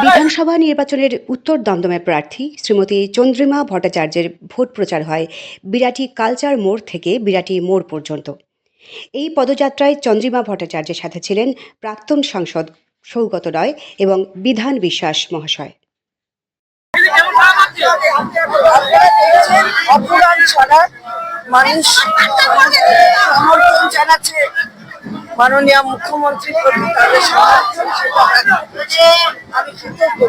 বিধানসভা নির্বাচনের উত্তর দমদমের প্রার্থী শ্রীমতী চন্দ্রিমা ভট্টাচার্যের ভোট প্রচার হয় বিরাটি কালচার মোড় থেকে বিরাটি মোড় পর্যন্ত। এই পদযাত্রায় চন্দ্রিমা ভট্টাচার্যের সাথে ছিলেন প্রাক্তন সাংসদ সৌগত রায় এবং বিধান বিশ্বাস মহাশয়। অপরাধ ছাড়া মানুষ সমর্থন জানাচ্ছে মাননীয় মুখ্যমন্ত্রীর প্রতি তাদের সমর্থন, আমি কৃতজ্ঞ।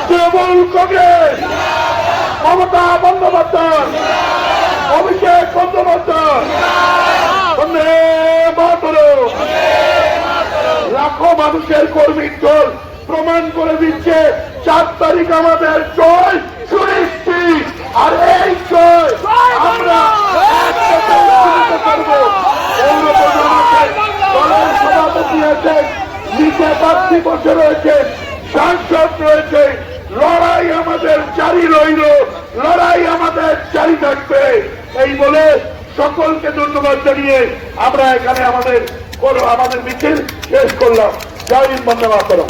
তৃণমূল কংগ্রেস, মমতা বন্দ্যোপাধ্যায়, অভিষেক বন্দ্যোপাধ্যায়, বন্দে মাতরম। লাখো মানুষের কর্মীর দল প্রমাণ করে দিচ্ছে 4 তারিখ আমাদের জয় সুনিশ্চিত। আর এই জয় আমরা করবো। দলের সভাপতি আছেন, নিচে প্রার্থী বসে রয়েছে, সাংসদ রয়েছে। লড়াই আমাদের জারি রইল, লড়াই আমাদের জারি থাকবে। এই বলে সকলকে ধন্যবাদ জানিয়ে আমরা এখানে আমাদের মিছিল শেষ করলাম। জয় হিন্দ, বন্দে মাতরম।